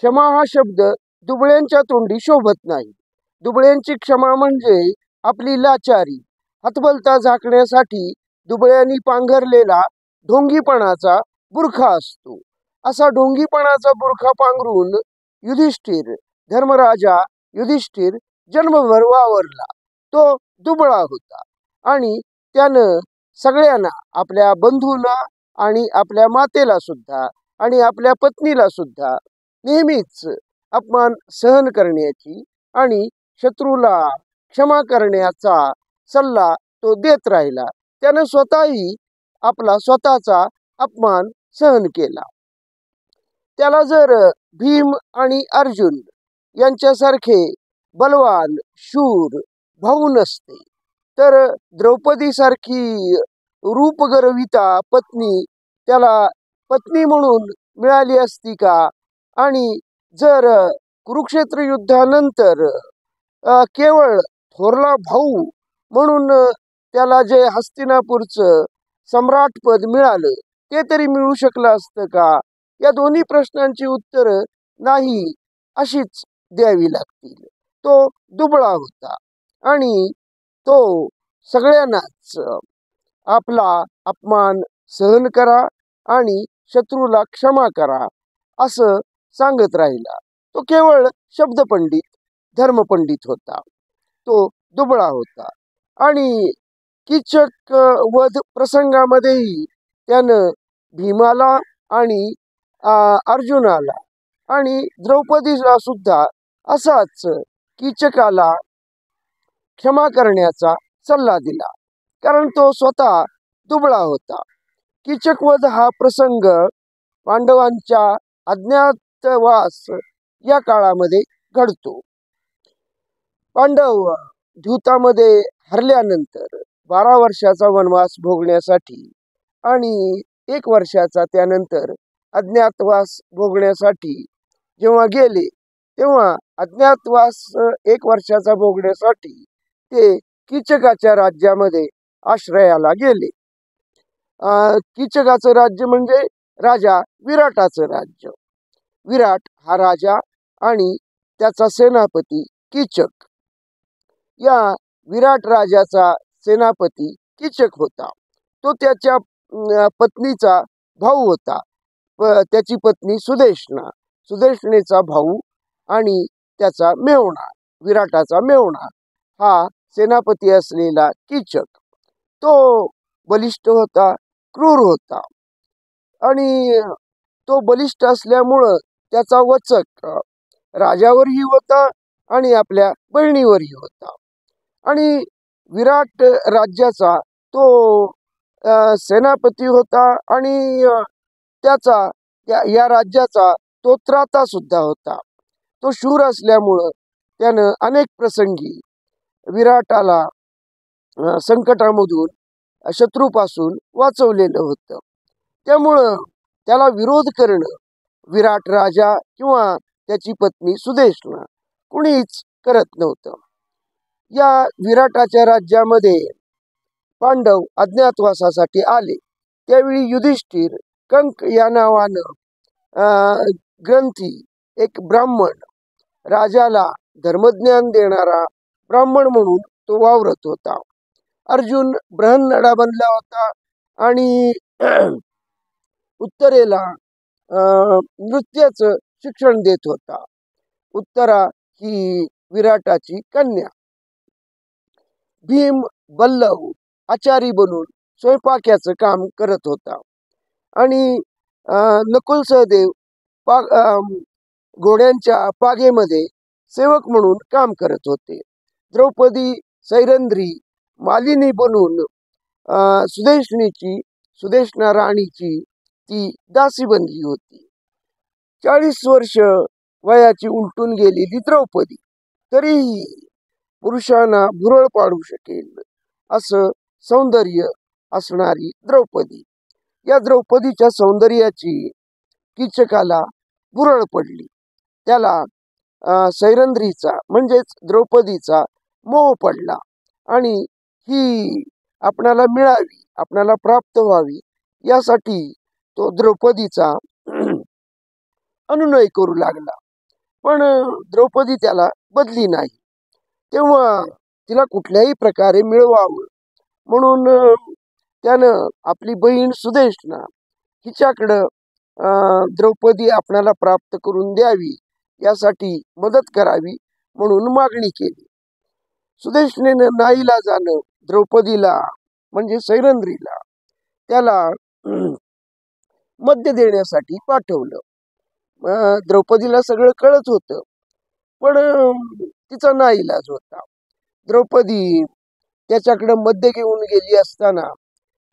क्षमा हा शब्द दुबळ्यांच्या तोंडी शोभत नाही. दुबळ्यांची क्षमा म्हणजे आपली लाचारी, हतबलता झाकण्यासाठी दुबळ्यांनी पांघरलेला ढोंगीपणाचा बुरखा असतो. असा ढोंगीपणाचा बुरखा पांघरून युधिष्ठिर, धर्मराजा युधिष्ठिर जन्मभर वावरला. तो दुबळा होता आणि त्यानं सगळ्यांना, आपल्या बंधूला आणि आपल्या मातेला सुद्धा आणि आपल्या पत्नीला सुद्धा नेहमीच अपमान सहन करण्याची आणि शत्रूला क्षमा करण्याचा सल्ला तो देत राहिला. त्यानं स्वतःही आपला स्वतःचा अपमान सहन केला. त्याला जर भीम आणि अर्जुन यांच्यासारखे बलवान शूर भाऊ नसते तर द्रौपदीसारखी रूपगर्विता पत्नी त्याला पत्नी म्हणून मिळाली असती का? आणि जर कुरुक्षेत्र युद्धानंतर केवळ थोरला भाऊ म्हणून त्याला जे हस्तिनापूरचं सम्राटपद मिळालं ते तरी मिळू शकलं असतं का? या दोन्ही प्रश्नांची उत्तरं नाही अशीच द्यावी लागतील. तो दुबळा होता आणि तो सगळ्यांनाच आपला अपमान सहन करा आणि शत्रूला क्षमा करा असं सांगत राहिला. तो केवळ शब्दपंडित, धर्मपंडित होता. तो दुबळा होता आणि कीचक वध प्रसंगामध्येही त्यानं भीमाला आणि अर्जुनाला आणि द्रौपदीला सुद्धा असाच कीचकाला क्षमा करण्याचा सल्ला दिला, कारण तो स्वतः दुबळा होता. कीचकवध हा प्रसंग पांडवांच्या अज्ञातवास या काळामध्ये घडतो. पांडव द्यूतामध्ये हरल्यानंतर 12 वर्षाचा वनवास भोगण्यासाठी आणि 1 वर्षाचा त्यानंतर अज्ञातवास भोगण्यासाठी जेव्हा गेले तेव्हा अज्ञातवास 1 वर्षाचा भोगण्यासाठी ते कीचकाच्या राज्यामध्ये आश्रयाला गेले. कीचकाचं राज्य म्हणजे राजा विराटाचं राज्य. विराट हा राजा आणि त्याचा सेनापती कीचक. या विराट राजाचा सेनापती कीचक होता. तो त्याच्या पत्नीचा भाऊ होता. त्याची पत्नी सुदेशना, सुदेशनेचा भाऊ आणि त्याचा मेव्हणा, विराटाचा मेव्हणा हा सेनापती असलेला कीचक. तो बलिष्ठ होता, क्रूर होता आणि तो बलिष्ठ असल्यामुळं त्याचा वचक राजावरही होता आणि आपल्या बहिणीवरही होता. आणि विराट राज्याचा तो सेनापती होता आणि त्याचा या राज्याचा तो त्राता सुद्धा होता. तो शूर असल्यामुळं त्यानं अनेक प्रसंगी विराटाला संकटामधून, शत्रूपासून वाचवलेलं होतं. त्यामुळं त्याला विरोध करणं विराट राजा किंवा त्याची पत्नी सुदेशना कुणीच करत नव्हतं. या विराटाच्या राज्यामध्ये पांडव अज्ञातवासासाठी आले. त्यावेळी युधिष्ठिर कंक या नावानं ग्रंथी एक ब्राह्मण, राजाला धर्मज्ञान देणारा ब्राह्मण म्हणून तो वावरत होता. अर्जुन बृहन्नडा बनला होता आणि उत्तरेला नृत्याचं शिक्षण देत होता. उत्तरा ही विराटाची कन्या. भीम बल्लव आचारी बनून स्वयंपाक्याचं काम करत होता आणि नकुल सहदेव घोड्यांच्या पागेमध्ये सेवक म्हणून काम करत होते. द्रौपदी सैरंध्री मालिनी बनून सुदेशना राणीची ती दासी बनली होती. 40 वर्ष वयाची उलटून गेलेली द्रौपदी तरीही पुरुषांना भुरळ पाडू शकेल असं सौंदर्य असणारी द्रौपदी. या द्रौपदीच्या सौंदर्याची कीचकाला भुरळ पडली. त्याला सैरंध्रीचा म्हणजेच द्रौपदीचा मोह पडला आणि ही आपणाला मिळावी, आपणाला प्राप्त व्हावी यासाठी तो द्रौपदीचा अनुनय करू लागला. पण द्रौपदी त्याला बदली नाही. तेव्हा तिला कुठल्याही प्रकारे मिळवावं म्हणून त्यानं आपली बहीण सुदेशना हिच्याकडं द्रौपदी आपणाला प्राप्त करून द्यावी यासाठी मदत करावी म्हणून मागणी केली. सुदेशनेनं नाईलाजानं द्रौपदीला म्हणजे सैरंध्रीला त्याला मद्य देण्यासाठी पाठवलं. द्रौपदीला सगळं कळत होतं, पण तिचा नाईलाज होता. द्रौपदी त्याच्याकडे मद्य घेऊन गेली असताना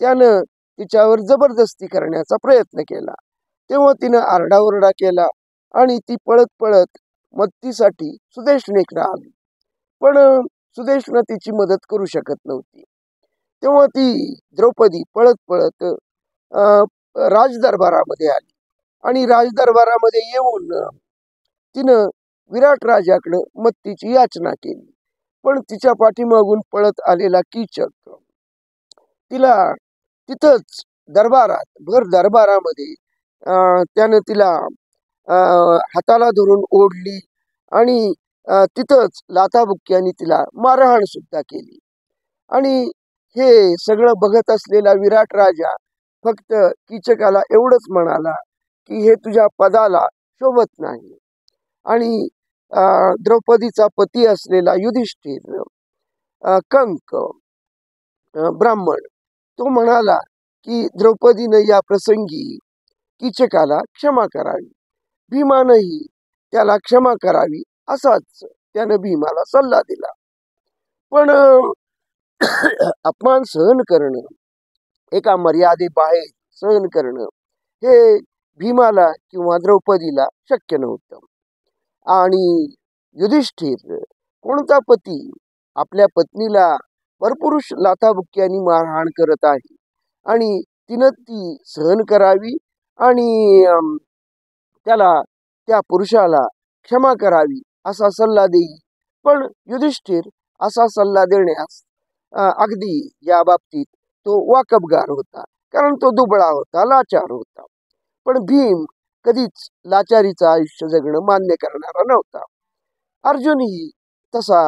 त्यानं तिच्यावर जबरदस्ती करण्याचा प्रयत्न केला. तेव्हा तिनं आरडाओरडा केला आणि ती पळत पळत मदतीसाठी सुदेशनेकडे आली. पण सुदेशना तिची मदत करू शकत नव्हती. तेव्हा ती द्रौपदी पळत पळत राजदरबारामध्ये आली आणि राजदरबारामध्ये येऊन तिनं विराट राजाकडं मदतीची याचना केली. पण तिच्या पाठीमागून पळत आलेला कीचक तिला तिथंच दरबारात भर दरबारामध्ये त्यानं तिला हाताला धरून ओढली आणि तिथंच लाथाबुक्क्यांनी तिला मारहाण सुद्धा केली. आणि हे सगळं बघत असलेला विराट राजा फक्त कीचकाला एवढंच म्हणाला की हे तुझ्या पदाला शोभत नाही. आणि द्रौपदीचा पती असलेला युधिष्ठिर कंक ब्राह्मण तो म्हणाला की द्रौपदीनं या प्रसंगी कीचकाला क्षमा करावी, भीमानंही त्याला क्षमा करावी असाच त्यानं भीमाला सल्ला दिला. पण अपमान सहन करणं, एका मर्यादेबाहेर सहन करणं हे भीमाला किंवा द्रौपदीला शक्य नव्हतं. आणि युधिष्ठिर कोणता पती आपल्या पत्नीला भरपूर लाथाबुक्क्यांनी मारहाण करत आहे आणि तिनं ती सहन करावी आणि त्याला त्या पुरुषाला क्षमा करावी असा सल्ला देईल. पण युधिष्ठिर असा सल्ला देण्यास अगदी या बाबतीत तो वाकबगार होता, कारण तो दुबळा होता, लाचार होता. पण भीम कधीच लाचारीचं आयुष्य जगणं मान्य करणारा नव्हता. अर्जुनही तसा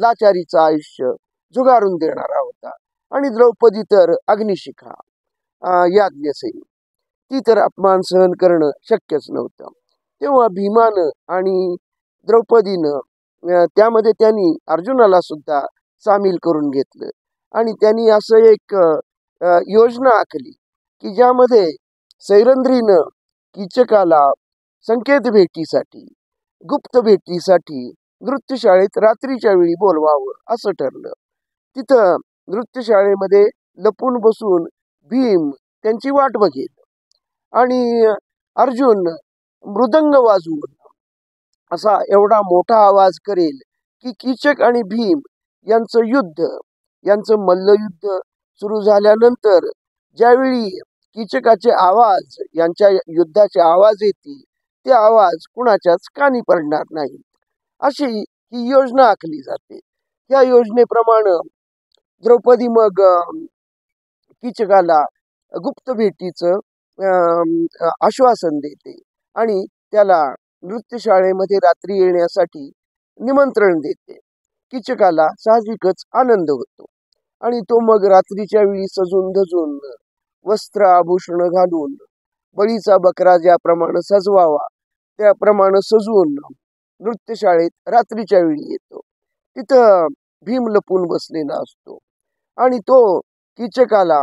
लाचारीचं आयुष्य झुगारून देणारा होता. आणि द्रौपदी तर अग्निशिखा याज्ञसेनी, ती तर अपमान सहन करणं शक्यच नव्हतं. तेव्हा भीमानं आणि द्रौपदीनं त्यामध्ये त्यांनी अर्जुनाला सुद्धा सामील करून घेतलं आणि त्यांनी असं एक योजना आखली की ज्यामध्ये सैरंध्रीनं कीचकाला संकेत भेटीसाठी, गुप्त भेटीसाठी नृत्यशाळेत रात्रीच्या वेळी बोलवावं असं ठरलं. तिथं नृत्यशाळेमध्ये लपून बसून भीम त्यांची वाट बघेल आणि अर्जुन मृदंग वाजवून असा एवढा मोठा आवाज करेल की कीचक आणि भीम यांचं मल्लयुद्ध सुरू झाल्यानंतर ज्यावेळी कीचकाचे आवाज, यांच्या युद्धाचे आवाज येतील, ते आवाज कुणाच्याच कानी पडणार नाहीत, अशी ही योजना आखली जाते. या योजनेप्रमाणे द्रौपदी मग कीचकाला गुप्त भेटीचं आश्वासन देते आणि त्याला नृत्यशाळेमध्ये रात्री येण्यासाठी निमंत्रण देते. कीचकाला साहजिकच आनंद होतो आणि तो मग रात्रीच्या वेळी सजून धजून वस्त्र आभूषण घालून बळीचा बकरा ज्याप्रमाणे सजवावा त्याप्रमाणे सजवून नृत्यशाळेत रात्रीच्या वेळी येतो. तिथं भीम लपून बसलेला असतो आणि तो कीचकाला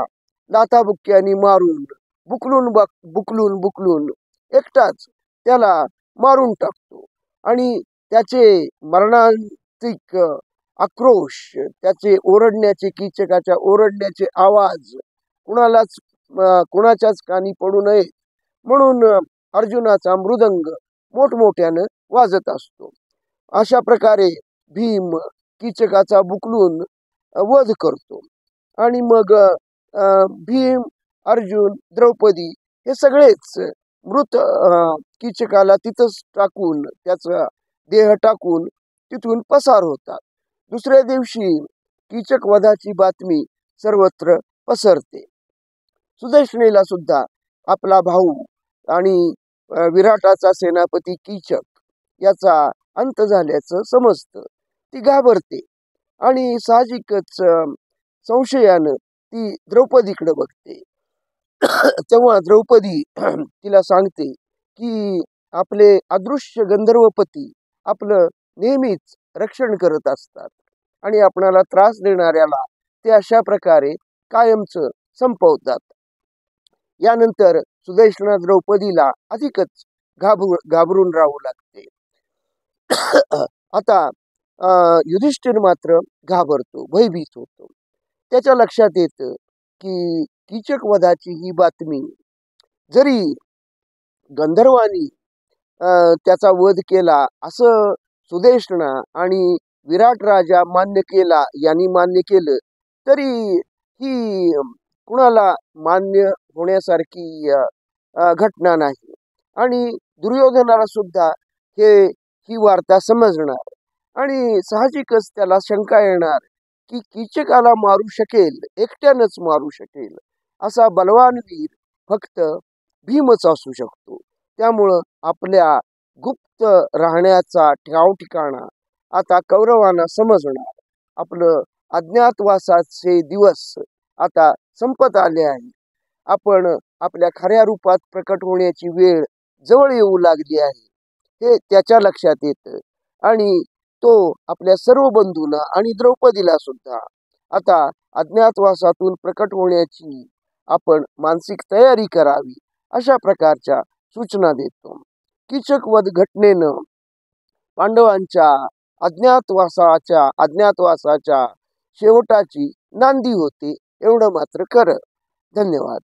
लाथाबुक्क्यांनी मारून बुकलून एकटाच त्याला मारून टाकतो. आणि त्याचे मरणांतिक आक्रोश, त्याचे ओरडण्याचे, कीचकाच्या ओरडण्याचे आवाज कुणाच्याच कानी पडू नयेत म्हणून अर्जुनाचा मृदंग मोठमोठ्यानं वाजत असतो. अशा प्रकारे भीम कीचकाचा बुकलून वध करतो. आणि मग भीम, अर्जुन, द्रौपदी हे सगळेच मृत कीचकाला तिथंच टाकून, त्याचा देह टाकून तिथून पसार होतात. दुसऱ्या दिवशी कीचक वधाची बातमी सर्वत्र पसरते. सुदेशनेला सुद्धा आपला भाऊ आणि विराटाचा सेनापती कीचक याचा अंत झाल्याचं समजतं. ती घाबरते आणि साहजिकच संशयानं ती द्रौपदीकडे बघते. तेव्हा द्रौपदी तिला सांगते की आपले अदृश्य गंधर्वपती आपलं नेहमीच रक्षण करत असतात आणि आपणाला त्रास देणाऱ्याला ते अशा प्रकारे कायमचं संपवतात. यानंतर सुदैष्णा द्रौपदीला अधिकच घाबरून राहू लागते. आता युधिष्ठिर मात्र घाबरतो, भयभीत होतो. त्याच्या लक्षात येतं की कीचक वधाची ही बातमी जरी गंधर्वानी त्याचा वध केला असं सुदेष्णा आणि विराट राजा मान्य केला, यांनी मान्य केलं, तरी ही कुणाला मान्य होण्यासारखी घटना नाही. आणि दुर्योधनाला सुद्धा ही वार्ता समजणार आणि साहजिकच त्याला शंका येणार की कीचकाला मारू शकेल, एकट्यानंच मारू शकेल असा बलवान वीर फक्त भीमच असू शकतो. त्यामुळं आपल्या गुप्त राहण्याचा ठिकाणा आता कौरवांना समजणार. आपलं अज्ञातवासाचे दिवस आता संपत आले आहे. आपण आपल्या खऱ्या रूपात प्रकट होण्याची वेळ जवळ येऊ लागली आहे, हे त्याच्या लक्षात येतं. आणि तो आपल्या सर्व बंधूंना आणि द्रौपदीला सुद्धा आता अज्ञातवासातून प्रकट होण्याची आपण मानसिक तयारी करावी अशा प्रकारच्या सूचना देतो. कीचक वध घटनेनं पांडवांच्या अज्ञातवासाच्या शेवटाची नांदी होते, एवढं मात्र खरं. धन्यवाद.